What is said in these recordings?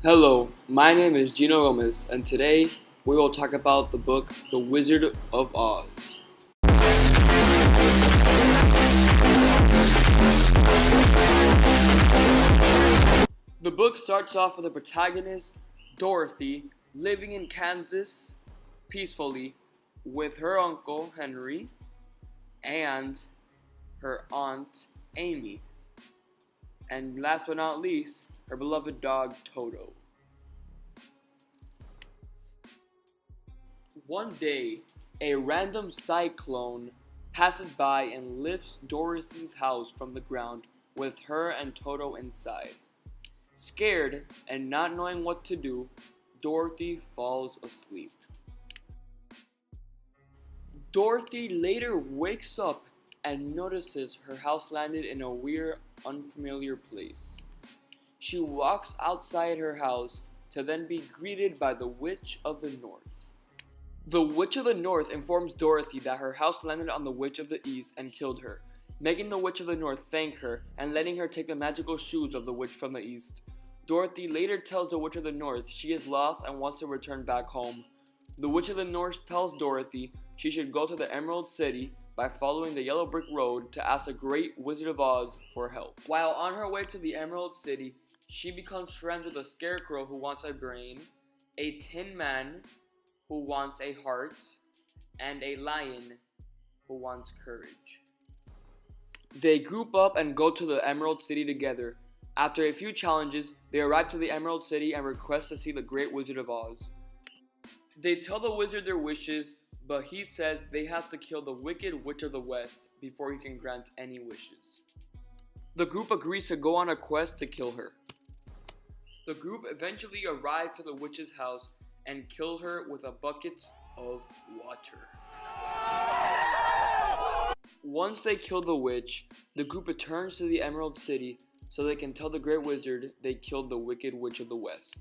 Hello, my name is Gino Gomez, and today we will talk about the book The Wizard of Oz. The book starts off with the protagonist, Dorothy, living in Kansas peacefully with her uncle Henry and her aunt Amy, and last but not least, her beloved dog Toto. One day, a random cyclone passes by and lifts Dorothy's house from the ground with her and Toto inside. Scared and not knowing what to do, Dorothy falls asleep. Dorothy later wakes up and notices her house landed in a weird, unfamiliar place. She walks outside her house to then be greeted by the Witch of the North. The Witch of the North informs Dorothy that her house landed on the Witch of the East and killed her, making the Witch of the North thank her and letting her take the magical shoes of the Witch from the East. Dorothy later tells the Witch of the North she is lost and wants to return back home. The Witch of the North tells Dorothy she should go to the Emerald City by following the Yellow Brick Road to ask the Great Wizard of Oz for help. While on her way to the Emerald City, she becomes friends with a scarecrow who wants a brain, a tin man who wants a heart, and a lion who wants courage. They group up and go to the Emerald City together. After a few challenges, they arrive to the Emerald City and request to see the Great Wizard of Oz. They tell the wizard their wishes, but he says they have to kill the Wicked Witch of the West before he can grant any wishes. The group agrees to go on a quest to kill her. The group eventually arrive to the witch's house and kill her with a bucket of water. Once they kill the witch, the group returns to the Emerald City so they can tell the Great Wizard they killed the Wicked Witch of the West.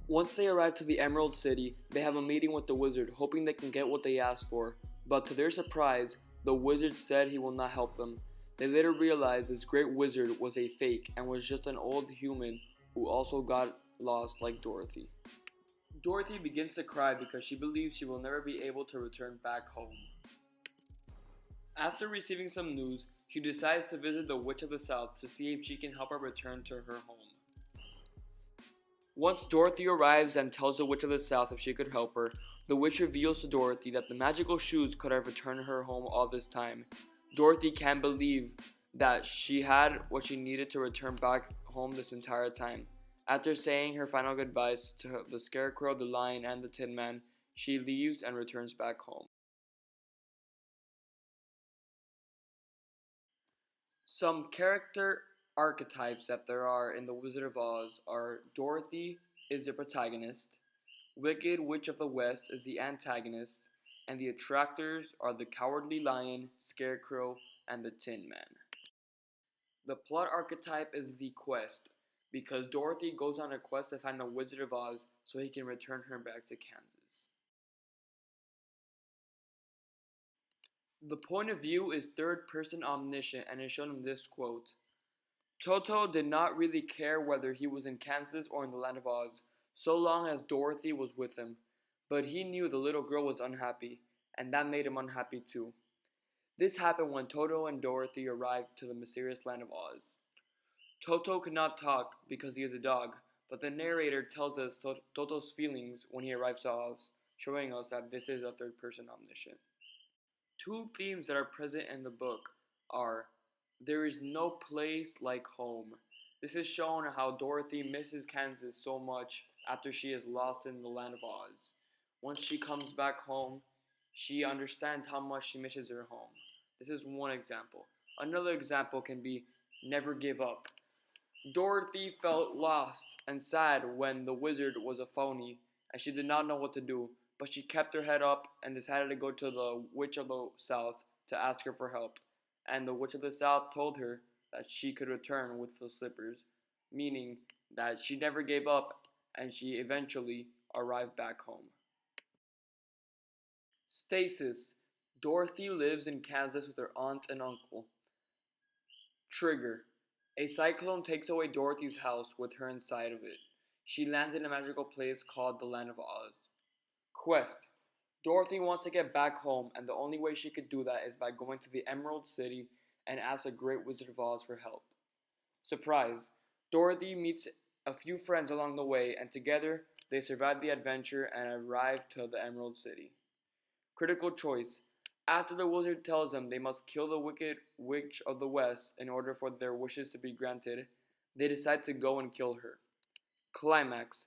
Once they arrive to the Emerald City, they have a meeting with the wizard, hoping they can get what they asked for, but to their surprise, the wizard said he will not help them. They later realize this great wizard was a fake and was just an old human who also got lost like Dorothy. Dorothy begins to cry because she believes she will never be able to return back home. After receiving some news, she decides to visit the Witch of the South to see if she can help her return to her home. Once Dorothy arrives and tells the Witch of the South if she could help her, the witch reveals to Dorothy that the magical shoes could have returned her home all this time. Dorothy can't believe that she had what she needed to return back home this entire time. After saying her final goodbyes to the Scarecrow, the Lion, and the Tin Man, she leaves and returns back home. Some character archetypes that there are in The Wizard of Oz are Dorothy is the protagonist, Wicked Witch of the West is the antagonist, and the attractors are the Cowardly Lion, Scarecrow, and the Tin Man. The plot archetype is the quest, because Dorothy goes on a quest to find the Wizard of Oz so he can return her back to Kansas. The point of view is third person omniscient and is shown in this quote. Toto did not really care whether he was in Kansas or in the land of Oz, so long as Dorothy was with him, but he knew the little girl was unhappy, and that made him unhappy too. This happened when Toto and Dorothy arrived to the mysterious land of Oz. Toto could not talk because he is a dog, but the narrator tells us Toto's feelings when he arrives to Oz, showing us that this is a third person omniscient. Two themes that are present in the book are there is no place like home. This is shown how Dorothy misses Kansas so much after she is lost in the land of Oz. Once she comes back home, she understands how much she misses her home. This is one example. Another example can be never give up. Dorothy felt lost and sad when the wizard was a phony and she did not know what to do, but she kept her head up and decided to go to the Witch of the South to ask her for help. And the Witch of the South told her that she could return with the slippers, meaning that she never gave up and she eventually arrived back home. Stasis. Dorothy lives in Kansas with her aunt and uncle. Trigger. A cyclone takes away Dorothy's house with her inside of it. She lands in a magical place called the Land of Oz. Quest. Dorothy wants to get back home, and the only way she could do that is by going to the Emerald City and ask the Great Wizard of Oz for help. Surprise. Dorothy meets a few friends along the way, and together they survive the adventure and arrive to the Emerald City. Critical choice. After the wizard tells them they must kill the wicked witch of the West in order for their wishes to be granted, they decide to go and kill her. Climax.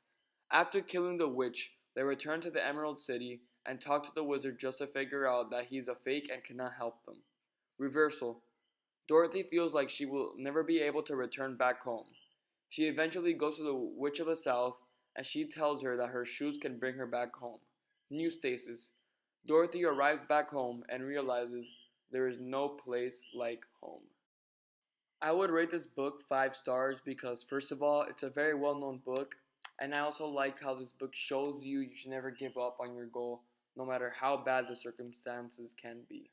After killing the witch, they return to the Emerald City and talk to the wizard just to figure out that he's a fake and cannot help them. Reversal. Dorothy feels like she will never be able to return back home. She eventually goes to the Witch of the South and she tells her that her shoes can bring her back home. New stasis. Dorothy arrives back home and realizes there is no place like home. I would rate this book 5 stars because, first of all, it's a very well known book, and I also like how this book shows you should never give up on your goal, no matter how bad the circumstances can be.